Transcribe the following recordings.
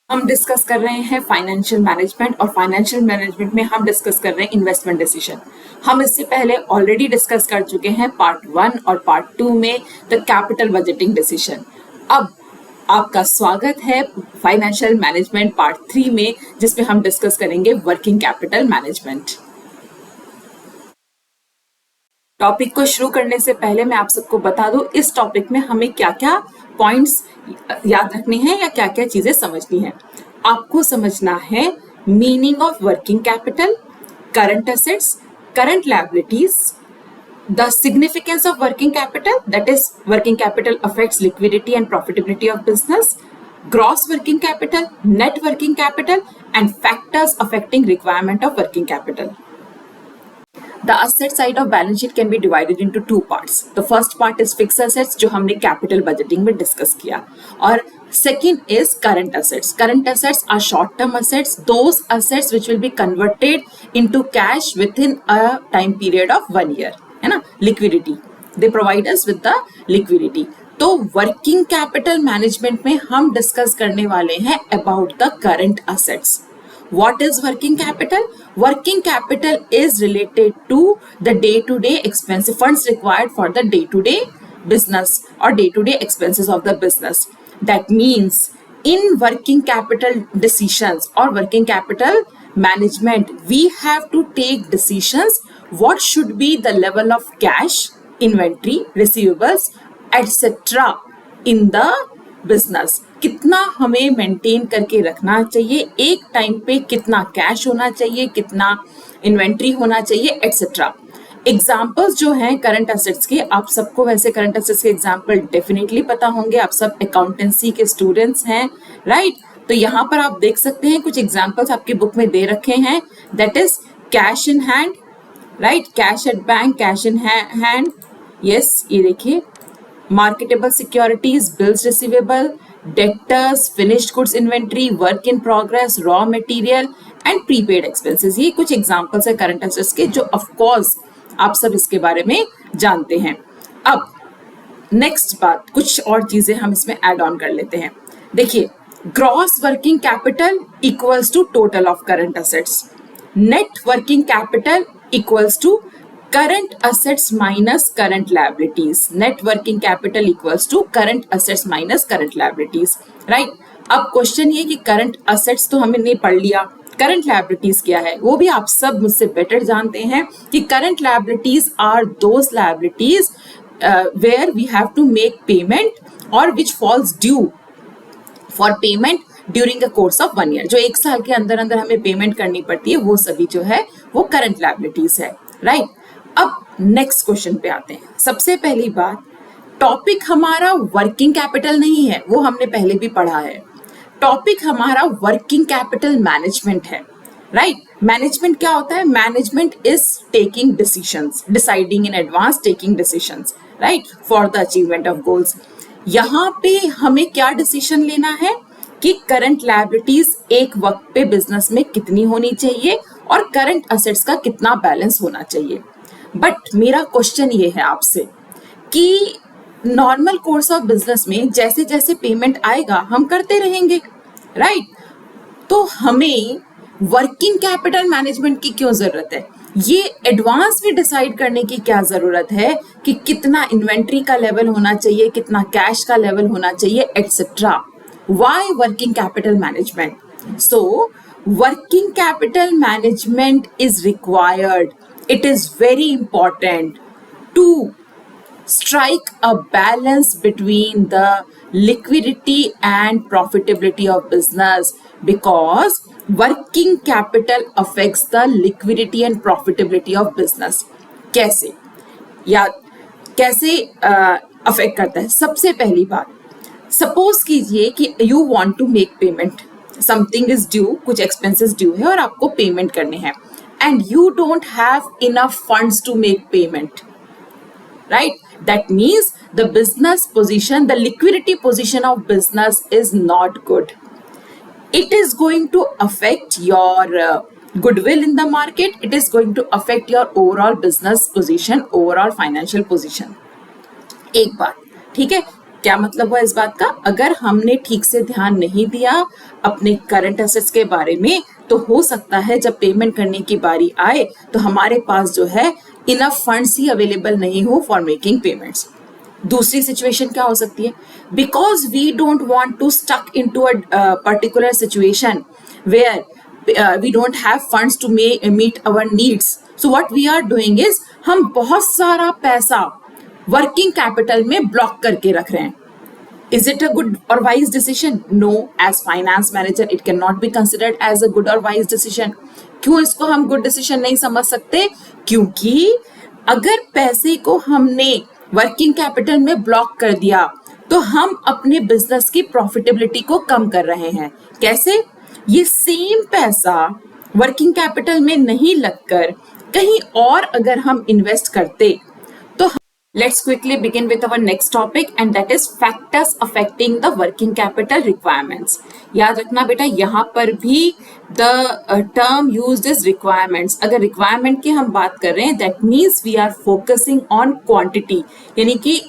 हम डिस्कस कर रहे हैं फाइनेंशियल मैनेजमेंट और फाइनेंशियल मैनेजमेंट में हम डिस्कस कर रहे हैं इन्वेस्टमेंट डिसीजन। हम इससे पहले ऑलरेडी डिस्कस कर चुके हैं पार्ट 1 और पार्ट 2 में द कैपिटल बजटिंग डिसीजन। अब आपका स्वागत है फाइनेंशियल मैनेजमेंट पार्ट 3 में, जिसमें हम डिस्कस करेंगे वर्किंग कैपिटल मैनेजमेंट। टॉपिक को शुरू करने से पहले मैं आप सबको बता दूं इस टॉपिक में हमें क्या क्या पॉइंट्स याद रखने हैं या क्या क्या चीजें समझनी है। आपको समझना है meaning of working capital, current assets, current liabilities, the significance of working capital, that is working capital affects liquidity and profitability of business, gross working capital, net working capital, and factors affecting requirement of working capital. The asset side of balance sheet can be divided into two parts. The first part is fixed assets, जो हमने capital budgeting में discuss किया, और second is current assets. Current assets are short-term assets, those assets which will be converted into cash within a time period of 1 year. है ना, liquidity. They provide us with the liquidity. तो working capital management में हम discuss करने वाले हैं about the current assets. What is working capital? Working capital is related to the day-to-day expense funds required for the day-to-day business or day-to-day expenses of the business. That means in working capital decisions or working capital management, we have to take decisions what should be the level of cash, inventory, receivables, etc. in the business. कितना हमें maintain करके रखना चाहिए, एक time पे कितना cash होना चाहिए, कितना इन्वेंट्री होना चाहिए, एटसेट्रा. एग्जाम्पल्स जो हैं करंट असेट्स के, आप सबको वैसे करंट असेट्स के एग्जाम्पल डेफिनेटली पता होंगे, आप सब अकाउंटेंसी के स्टूडेंट्स हैं, राइट? तो यहाँ पर आप देख सकते हैं कुछ एग्जाम्पल्स आपकी बुक में दे रखे हैं. That is cash in hand, right? Cash at bank, cash in hand, yes, ये देखिए. Marketable securities, bills receivable, debtors, finished goods inventory, work in progress, raw material and prepaid expenses. ये कुछ examples है current assets के जो of course आप सब इसके बारे में जानते हैं. अब नेक्स्ट बात, कुछ और चीजें हम इसमें ऐड ऑन कर लेते हैं. देखिए, gross working capital equals to total of current assets. Net working capital equals to current assets minus current liabilities. Net working capital equals to current assets minus current liabilities, right? अब question ये कि current assets तो हमने नहीं पढ़ लिया, current liabilities क्या है वो भी आप सब मुझसे बेटर जानते हैं कि current liabilities are those liabilities where we have to make payment और which falls due for payment during the course of 1 year. जो एक साल के अंदर अंदर हमें पेमेंट करनी पड़ती है, वो सभी जो है वो करंट लायबिलिटीज है, राइट? अब नेक्स्ट क्वेश्चन पे आते हैं. सबसे पहली बात, टॉपिक हमारा वर्किंग कैपिटल नहीं है, वो हमने पहले भी पढ़ा है. टॉपिक हमारा वर्किंग कैपिटल मैनेजमेंट है, राइट? मैनेजमेंट क्या होता है? Management is taking decisions, deciding in advance, taking decisions, right, for the achievement of goals. यहाँ पे हमें क्या डिसीजन लेना है कि करंट लायबिलिटीज एक वक्त पे बिजनेस में कितनी होनी चाहिए और करंट असेट्स का कितना बैलेंस होना चाहिए. बट मेरा क्वेश्चन ये है आपसे कि नॉर्मल कोर्स ऑफ बिजनेस में जैसे जैसे पेमेंट आएगा हम करते रहेंगे, राइट? तो हमें वर्किंग कैपिटल मैनेजमेंट की क्यों जरूरत है? ये एडवांस में डिसाइड करने की क्या जरूरत है कि कितना इन्वेंट्री का लेवल होना चाहिए, कितना कैश का लेवल होना चाहिए, etcetera. Why working capital management? So working capital management is required. It is very important to strike a balance between the liquidity and profitability of business, because working capital affects the liquidity and profitability of business. कैसे या कैसे affect करता है? सबसे पहली बात, suppose कीजिए कि you want to make payment, something is due, कुछ expenses due है और आपको पेमेंट करने हैं, and you don't have enough funds to make payment, right? That means the business position, the liquidity position of business is not good. It is going to affect your goodwill in the market. It is going to affect your overall business position, overall financial position. एक बात, ठीक है? क्या मतलब हुआ इस बात का? अगर हमने ठीक से ध्यान नहीं दिया अपने करंट एसेट्स के बारे में, तो हो सकता है जब पेमेंट करने की बारी आए तो हमारे पास जो है इनफ फंड्स ही अवेलेबल नहीं हो फॉर मेकिंग पेमेंट्स। दूसरी सिचुएशन क्या हो सकती है? Because we don't want to stuck into a particular situation where we don't have funds to meet our needs, so what we are doing is हम बहुत सारा पैसा वर्किंग कैपिटल में ब्लॉक करके रख रहे हैं। Is it a good or wise decision? No, as finance manager, it cannot be considered as a good or wise decision. क्यों इसको हम good decision नहीं समझ सकते? क्योंकि अगर पैसे को हमने वर्किंग कैपिटल में ब्लॉक कर दिया तो हम अपने बिजनेस की प्रॉफिटेबिलिटी को कम कर रहे हैं। कैसे? ये सेम पैसा वर्किंग कैपिटल में नहीं लगकर कहीं और अगर हम इन्वेस्ट करते तो let's quickly begin with our next topic and that is factors affecting the working capital requirements. याद रखना बेटा, यहाँ पर भी the term used is requirements. अगर requirement की हम बात कर रहे हैं that means we are focusing on quantity, यानी कि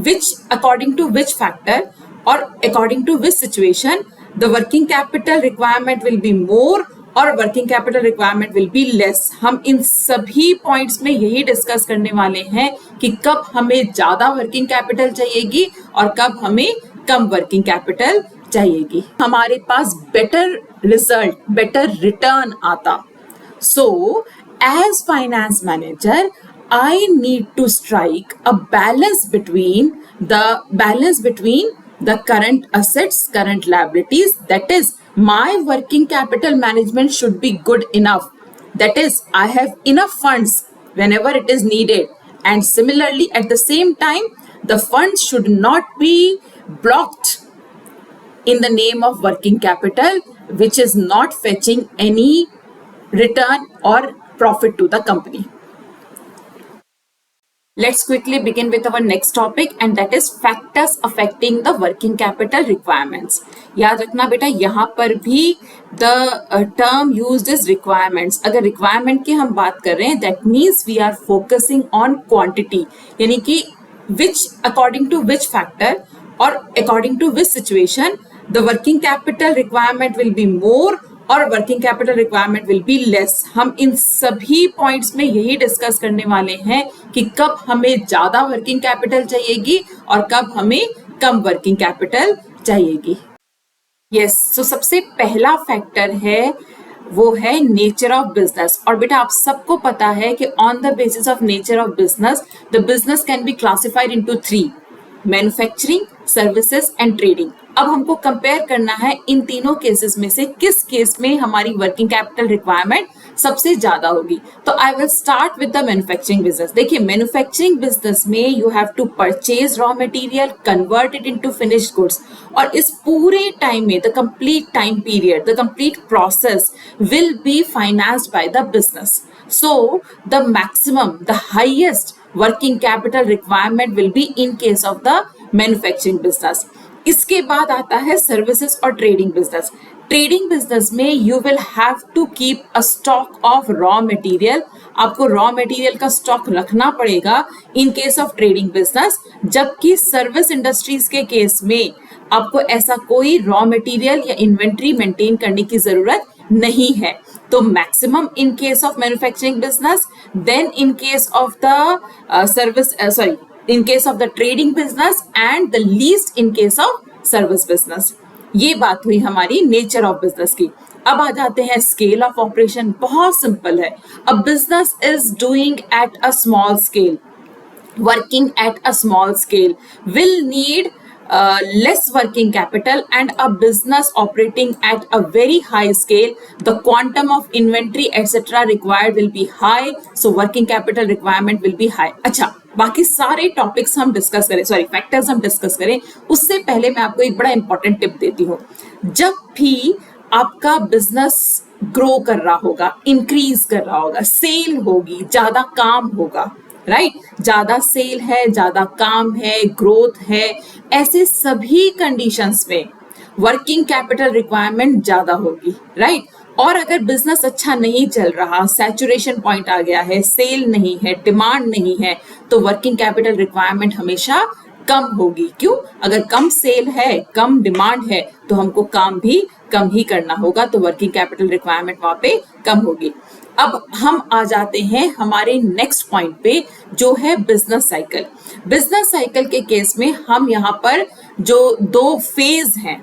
which according to which factor or according to which situation the working capital requirement will be more और working capital requirement will be less. हम इन सभी पॉइंट्स में यही discuss करने वाले हैं कि कब हमें ज्यादा वर्किंग कैपिटल चाहिएगी और कब हमें कम वर्किंग कैपिटल चाहिएगी। हमारे पास बेटर रिजल्ट, बेटर रिटर्न आता। So as finance manager I need to strike a balance between the current assets, current liabilities, that is my working capital management should be good enough, that is I have enough funds whenever it is needed, and similarly at the same time the funds should not be blocked in the name of working capital which is not fetching any return or profit to the company. Let's quickly begin with our next topic and that is factors affecting the working capital requirements. याद रखना बेटा, यहाँ पर भी the term used is requirements. अगर requirement की हम बात कर रहे हैं that means we are focusing on quantity, यानी कि which according to which factor or according to which situation the working capital requirement will be more और working capital requirement will be less. हम इन सभी पॉइंट्स में यही discuss करने वाले हैं कि कब हमें ज्यादा वर्किंग कैपिटल चाहिएगी और कब हमें कम वर्किंग कैपिटल चाहिएगी। यस, सो सबसे पहला फैक्टर है वो है नेचर ऑफ बिजनेस। और बेटा आप सबको पता है कि on the basis of nature of business the business can be classified into 3: manufacturing, services and trading. अब हमको कंपेयर करना है इन तीनों केसेस में से किस केस में हमारी वर्किंग कैपिटल रिक्वायरमेंट सबसे ज्यादा होगी। तो I will start with the manufacturing business. देखिए मैन्युफैक्चरिंग बिजनेस में you have to purchase raw material, convert it into finished goods, और इस पूरे टाइम में the complete time period, the complete process will be financed by the business. So the maximum, the highest working capital requirement will be in case of the manufacturing business. इसके बाद आता है services और trading business. Trading business में you will have to keep a stock of raw material. आपको raw material का stock रखना पड़ेगा in case of trading business, जबकि सर्विस इंडस्ट्रीज के केस में आपको ऐसा कोई रॉ मटेरियल या इन्वेंट्री मेंटेन करने की जरूरत नहीं है। तो maximum in case of manufacturing business, then in case of the in case of the trading business and the least in case of service business. ये बात हुई हमारी नेचर ऑफ बिजनेस की। अब आ जाते हैं स्केल ऑफ ऑपरेशन। बहुत simple है। A business is doing at a small scale, working at a small scale will need less working capital, and a business operating at a very high scale, the quantum of inventory etc required will be high, so working capital requirement will be high. अच्छा, बाकी सारे topics हम discuss करें, sorry factors हम discuss करें उससे पहले मैं आपको एक बड़ा इंपॉर्टेंट टिप देती हूँ। जब भी आपका बिजनेस ग्रो कर रहा होगा, इंक्रीज कर रहा होगा, सेल होगी, ज्यादा काम होगा, राइट, ज्यादा सेल है, ज्यादा काम है, ग्रोथ है, ऐसे सभी कंडीशंस में वर्किंग कैपिटल रिक्वायरमेंट ज्यादा होगी, राइट। और अगर बिजनेस अच्छा नहीं चल रहा, सैचुरेशन पॉइंट आ गया है, सेल नहीं है, डिमांड नहीं है, तो वर्किंग कैपिटल रिक्वायरमेंट हमेशा कम होगी। क्यों? अगर कम सेल है, कम डिमांड है, तो हमको काम भी कम ही करना होगा, तो वर्किंग कैपिटल रिक्वायरमेंट वहां पे कम होगी। अब हम आ जाते हैं हमारे नेक्स्ट पॉइंट पे, जो है बिजनेस साइकिल। बिजनेस साइकिल के केस में हम यहाँ पर जो दो फेज हैं,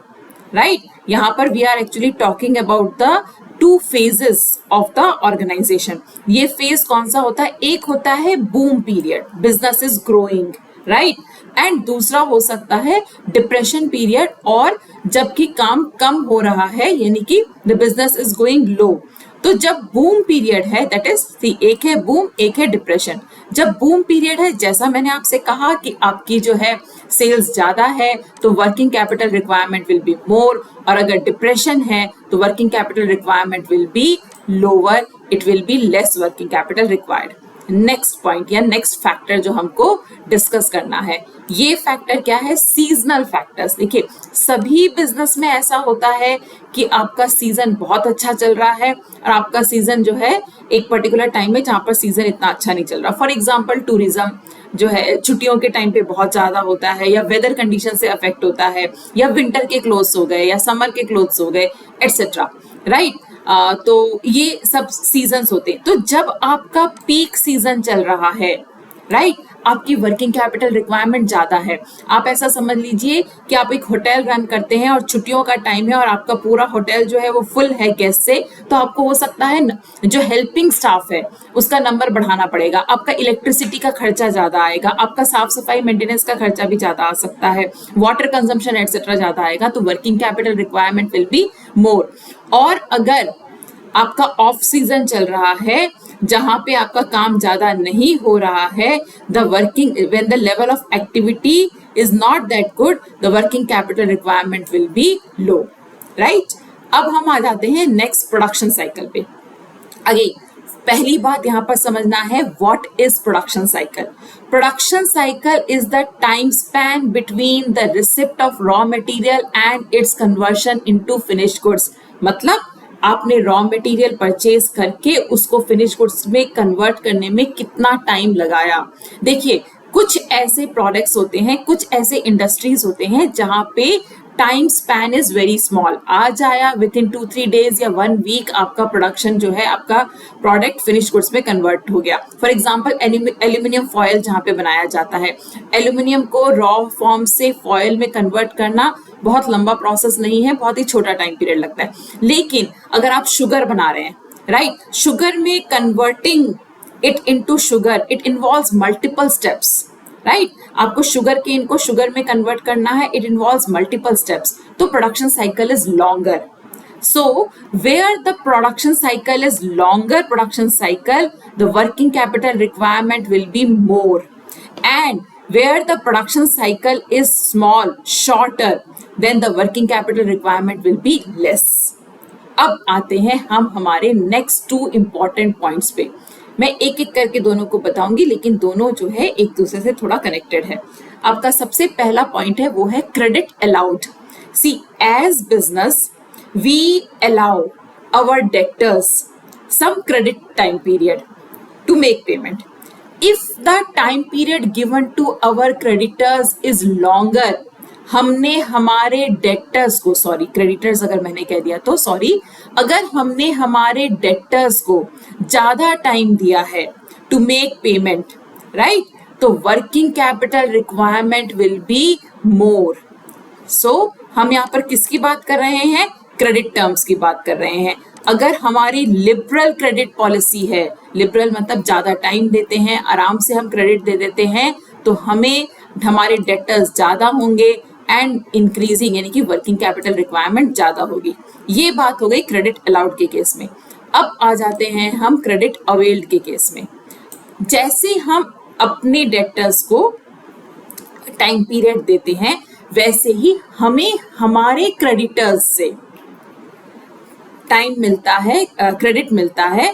राइट, यहाँ पर we are actually talking about the two phases of the organisation. ये फेज कौन सा होता है? एक होता है boom period, business is growing, right, and दूसरा हो सकता है डिप्रेशन पीरियड, और जबकि काम कम हो रहा है, यानी कि द बिजनेस इज गोइंग लो। तो जब बूम पीरियड है, दैट इज एक है बूम, एक है डिप्रेशन। जब बूम पीरियड है, जैसा मैंने आपसे कहा कि आपकी जो है सेल्स ज्यादा है तो working capital requirement will be मोर, और अगर डिप्रेशन है तो working capital requirement will be lower, it will be less working capital required. Next point या नेक्स्ट फैक्टर जो हमको डिस्कस करना है, ये फैक्टर क्या है? Seasonal factors. देखिए, सभी बिजनेस में ऐसा होता है कि आपका सीजन बहुत अच्छा चल रहा है और आपका सीजन जो है एक पर्टिकुलर टाइम में जहां पर सीजन इतना अच्छा नहीं चल रहा। फॉर एग्जांपल टूरिज्म जो है छुट्टियों के टाइम पे बहुत ज्यादा होता है, या वेदर कंडीशन से अफेक्ट होता है, या विंटर के क्लोथ्स हो गए, या समर के क्लोथ्स हो गए, एटसेट्रा, राइट। तो ये सब सीजन्स होते हैं। तो जब आपका पीक सीजन चल रहा है, राइट, आपकी वर्किंग कैपिटल रिक्वायरमेंट ज्यादा है। आप ऐसा समझ लीजिए कि आप एक होटल रन करते हैं और छुट्टियों का टाइम है और आपका पूरा होटल जो है वो फुल है गेस्ट से, तो आपको हो सकता है जो हेल्पिंग स्टाफ है उसका नंबर बढ़ाना पड़ेगा, आपका इलेक्ट्रिसिटी का खर्चा ज्यादा आएगा, आपका साफ सफाई मेंटेनेंस का खर्चा भी ज्यादा आ सकता है, वाटर कंजम्पशन एटसेट्रा ज्यादा आएगा, तो working capital requirement will be मोर। और अगर आपका ऑफ सीजन चल रहा है जहां पे आपका काम ज्यादा नहीं हो रहा है, the working when the level of activity is not that good, the working capital requirement will B low, right. अब हम आ जाते हैं नेक्स्ट प्रोडक्शन साइकिल पे। अगेन पहली बात यहां पर समझना है, what is production cycle. Production cycle is the time span between the receipt of raw material and it's conversion into finished goods. मतलब आपने रॉ मटेरियल परचेज करके उसको फिनिश गुड्स में कन्वर्ट करने में कितना टाइम लगाया। देखिए, कुछ ऐसे प्रोडक्ट्स होते हैं, कुछ ऐसे इंडस्ट्रीज होते हैं जहां पे time span is very small, आज आया विद इन 2-3 डेज या 1 वीक आपका प्रोडक्शन जो है, आपका प्रोडक्ट फिनिश गुड्स में कन्वर्ट हो गया। फॉर एग्जांपल एल्यूमिनियम फॉयल जहां पे बनाया जाता है, एल्यूमिनियम को रॉ फॉर्म से फॉयल में कन्वर्ट करना बहुत लंबा प्रोसेस नहीं है, बहुत ही छोटा टाइम पीरियड लगता है। लेकिन अगर आप शुगर बना रहे हैं, राइट, शुगर में converting it into sugar, it involves multiple steps, right. आपको शुगर केन को शुगर में कन्वर्ट करना है, इट इन्वॉल्व्स मल्टीपल स्टेप्स, तो production cycle is longer. So where the production cycle is longer production cycle, the working capital requirement will be more, and where the production cycle is small, shorter, then the working capital requirement will be less. अब आते हैं हम हमारे next 2 important points पे। मैं एक एक करके दोनों को बताऊंगी, लेकिन दोनों जो है एक दूसरे से थोड़ा कनेक्टेड है। आपका सबसे पहला पॉइंट है वो है credit allowed. See, as business we allow our debtors some credit time period to make payment. If the time period given to our creditors is longer, हमने हमारे डेटर्स को, सॉरी क्रेडिटर्स अगर मैंने कह दिया तो सॉरी, अगर हमने हमारे डेटर्स को ज्यादा टाइम दिया है टू मेक पेमेंट, राइट, तो working capital requirement will be more. So हम यहाँ पर किसकी बात कर रहे हैं? क्रेडिट टर्म्स की बात कर रहे हैं। अगर हमारी लिबरल क्रेडिट पॉलिसी है, लिबरल मतलब ज्यादा टाइम देते हैं, आराम से हम क्रेडिट दे देते हैं, तो हमें हमारे डेटर्स ज्यादा होंगे एंड इंक्रीजिंग, यानी कि वर्किंग कैपिटल रिक्वायरमेंट ज्यादा होगी। ये बात हो गई क्रेडिट अलाउड के केस में। अब आ जाते हैं हम क्रेडिट अवेल्ड के केस में। जैसे हम अपने डेटर्स को टाइम पीरियड देते हैं, वैसे ही हमें हमारे क्रेडिटर्स से टाइम मिलता है, क्रेडिट मिलता है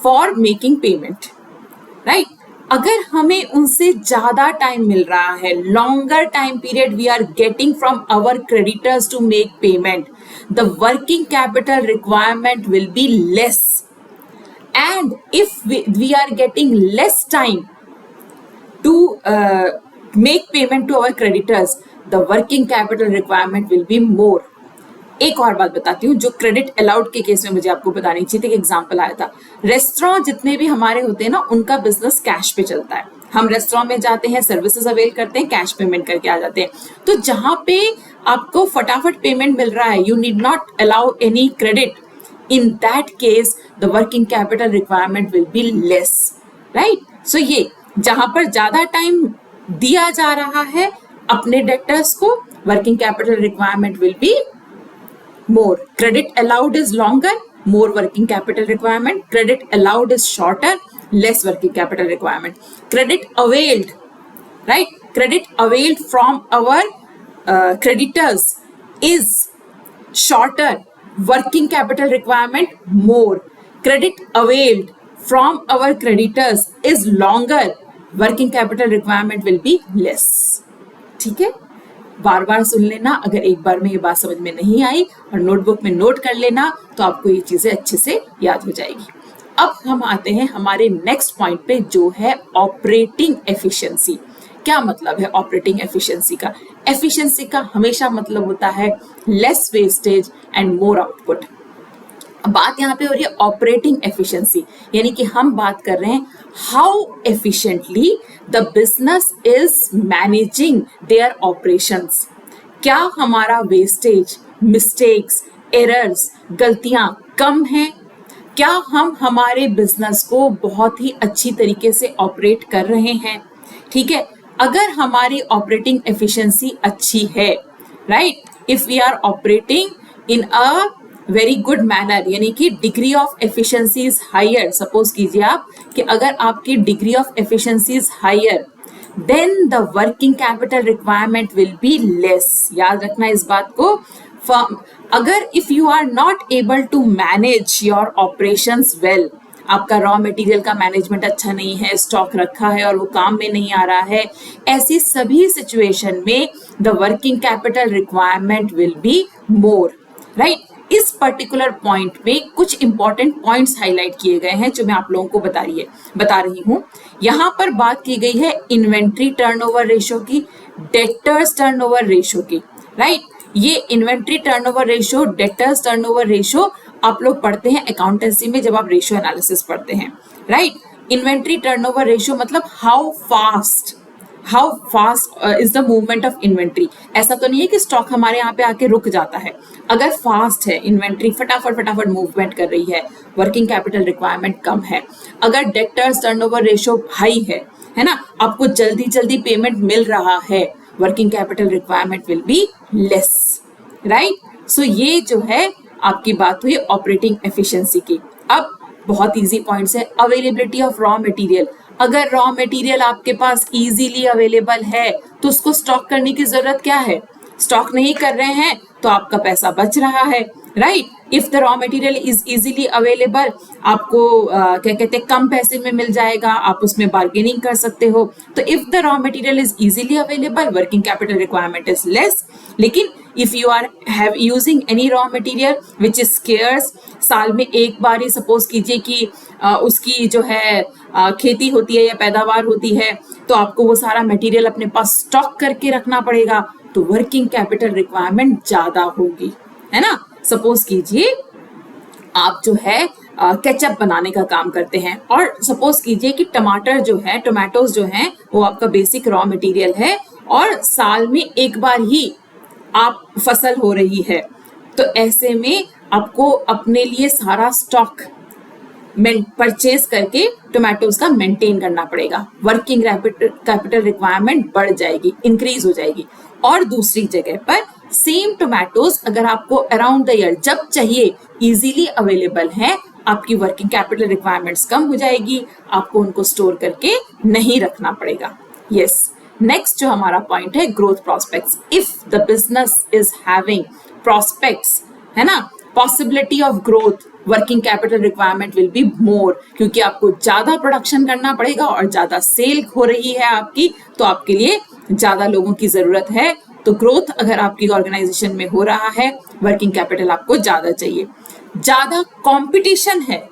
फॉर मेकिंग पेमेंट, राइट। अगर हमें उनसे ज्यादा टाइम मिल रहा है, longer time period we are getting from our creditors to make payment, the working capital requirement will be less, and if we are getting less time to make payment to our creditors, the working capital requirement will be more. एक और बात बताती हूँ जो credit allowed के case में मुझे आपको बतानी चाहिए थी, एक एग्जांपल आया था। रेस्टोरेंट जितने भी हमारे होते हैं ना, उनका बिजनेस कैश पे चलता है। हम रेस्टोरेंट में जाते हैं, सर्विसेज अवेल करते हैं, कैश पेमेंट करके आ जाते हैं। तो जहां पे आपको फटाफट पेमेंट मिल रहा है, you need not allow any credit, in that case the working capital requirement will be less, right. So ये जहां पर ज्यादा टाइम दिया जा रहा है अपने डेटर्स को, working capital requirement will B more. Credit allowed is longer, more working capital requirement. Credit allowed is shorter, less working capital requirement. Credit availed, right? Credit availed from our creditors is shorter, working capital requirement more. Credit availed from our creditors is longer, working capital requirement will be less. ठीक है, बार बार सुन लेना, अगर एक बार में ये बात समझ में नहीं आई और नोटबुक में नोट कर लेना तो आपको ये चीजें अच्छे से याद हो जाएगी। अब हम आते हैं हमारे नेक्स्ट पॉइंट पे, जो है ऑपरेटिंग एफिशिएंसी। क्या मतलब है ऑपरेटिंग एफिशिएंसी का? एफिशिएंसी का हमेशा मतलब होता है less wastage and more output. बात यहाँ पे हो रही है ऑपरेटिंग एफिशिएंसी, यानी कि हम बात कर रहे हैं how efficiently the business is managing there operations. क्या हमारा वेस्टेज, मिस्टेक्स, एरर्स, गलतियां कम हैं? क्या हम हमारे बिजनेस को बहुत ही अच्छी तरीके से ऑपरेट कर रहे हैं? ठीक है, अगर हमारी ऑपरेटिंग एफिशिएंसी अच्छी है, right, if we are operating in a very good manner, यानी कि degree of efficiency is higher. Suppose कीजिए आप कि अगर आपकी degree of efficiency is higher, then the working capital requirement will be less. याद रखना इस बात को। अगर if you are not able to manage your operations well, आपका रॉ मटेरियल का मैनेजमेंट अच्छा नहीं है, स्टॉक रखा है और वो काम में नहीं आ रहा है, ऐसी सभी सिचुएशन में the working capital requirement will be more, right. इस पर्टिकुलर पॉइंट में कुछ इंपॉर्टेंट पॉइंट्स हाईलाइट किए गए हैं जो मैं आप लोगों को बता रही हूं। यहां पर बात की गई है इन्वेंट्री टर्नओवर रेशो की, डेटर्स टर्नओवर रेशो की, राइट। ये inventory turnover ratio, debtors turnover ratio आप लोग पढ़ते हैं अकाउंटेंसी में जब आप रेशो एनालिसिस पढ़ते हैं, राइट। इन्वेंट्री टर्नओवर रेशो मतलब how fast is the movement of inventory. ऐसा तो नहीं है कि स्टॉक हमारे यहाँ पे आके रुक जाता है। अगर फास्ट है इन्वेंट्री, फटाफट मूवमेंट कर रही है, वर्किंग कैपिटल रिक्वायरमेंट कम है। अगर डेटर्स टर्नओवर रेशो हाई है ना, आपको जल्दी पेमेंट मिल रहा है, working capital requirement will be less, right. So ये जो है आपकी बात हुई ऑपरेटिंग एफिशिएंसी की। अब बहुत इजी पॉइंट्स है, अवेलेबिलिटी ऑफ रॉ मटेरियल। अगर रॉ मटेरियल आपके पास इजीली अवेलेबल है तो उसको स्टॉक करने की जरूरत क्या है? स्टॉक नहीं कर रहे हैं तो आपका पैसा बच रहा है, right. If the raw material is easily available, आपको क्या कहते हैं, कम पैसे में मिल जाएगा, आप उसमें बार्गेनिंग कर सकते हो। तो if the raw material is easily available, working capital requirement is less. लेकिन if you are have using any raw material which is scarce, साल में एक बार ही सपोज कीजिए कि उसकी जो है खेती होती है या पैदावार होती है, तो आपको वो सारा मटेरियल अपने पास स्टॉक करके रखना पड़ेगा, तो वर्किंग कैपिटल रिक्वायरमेंट ज्यादा होगी, है ना। सपोज कीजिए आप जो है केचप बनाने का काम करते हैं, और सपोज कीजिए कि टमाटर जो है, टोमेटोज जो हैं, वो आपका बेसिक रॉ मटेरियल है और साल में एक बार ही आप फसल हो रही है, तो ऐसे में आपको अपने लिए सारा स्टॉक परचेज करके टोमेटोज का मेंटेन करना पड़ेगा। वर्किंग कैपिटल रिक्वायरमेंट बढ़ जाएगी, इंक्रीज हो जाएगी। और दूसरी जगह पर सेम टोमेटोज अगर आपको अराउंड द ईयर जब चाहिए इजीली अवेलेबल है, आपकी वर्किंग कैपिटल रिक्वायरमेंट्स कम हो जाएगी, आपको उनको स्टोर करके नहीं रखना पड़ेगा। यस, नेक्स्ट जो हमारा पॉइंट है growth prospects. If the business is having prospects, है ना, possibility of growth, working capital requirement will be मोर, क्योंकि आपको ज्यादा प्रोडक्शन करना पड़ेगा और ज्यादा सेल हो रही है आपकी, तो आपके लिए ज्यादा लोगों की जरूरत है। तो ग्रोथ अगर आपकी ऑर्गेनाइजेशन में हो रहा है, वर्किंग कैपिटल आपको ज्यादा चाहिए। ज्यादा कंपटीशन है,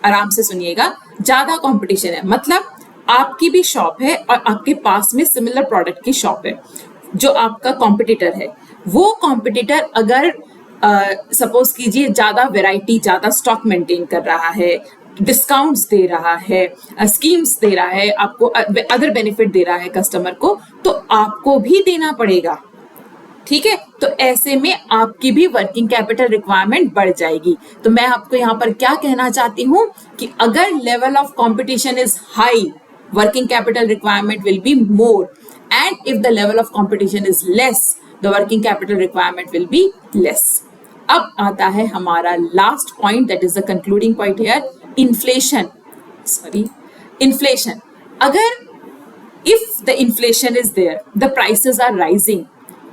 आराम से सुनिएगा, ज्यादा कंपटीशन है मतलब आपकी भी शॉप है और आपके पास में सिमिलर प्रोडक्ट की शॉप है, जो आपका कॉम्पिटिटर है, वो कॉम्पिटिटर अगर सपोज कीजिए ज्यादा वैरायटी, ज्यादा स्टॉक मेंटेन कर रहा है, डिस्काउंट्स दे रहा है, स्कीम्स दे रहा है, आपको अदर बेनिफिट दे रहा है कस्टमर को, तो आपको भी देना पड़ेगा। ठीक है, तो ऐसे में आपकी भी वर्किंग कैपिटल रिक्वायरमेंट बढ़ जाएगी। तो मैं आपको यहाँ पर क्या कहना चाहती हूँ कि अगर level of competition is high, working capital requirement will be more, and if the level of competition is less, the working capital requirement will be less. अब आता है हमारा last point, that is the concluding point here, inflation. Inflation, अगर if the inflation is there, the prices are rising,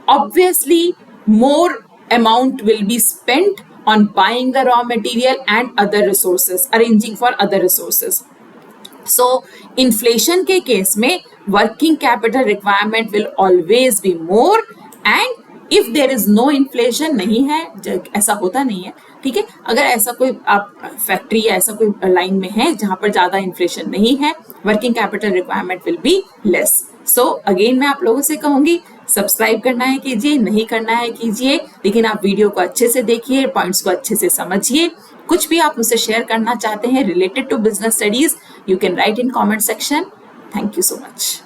obviously more amount will be spent on buying the raw material and other resources, arranging for other resources. So inflation के case में working capital requirement will always be more, and if there is no inflation, नहीं है, ऐसा होता नहीं है, ठीक है, अगर ऐसा कोई आप फैक्ट्री या ऐसा कोई लाइन में है जहां पर ज्यादा इन्फ्लेशन नहीं है, working capital requirement will be less. So again मैं आप लोगों से कहूंगी, सब्सक्राइब करना है कीजिए, नहीं करना है कीजिए, लेकिन आप वीडियो को अच्छे से देखिए, पॉइंट्स को अच्छे से समझिए। कुछ भी आप मुझसे शेयर करना चाहते हैं related to business studies, you can write in comment section. Thank you so much.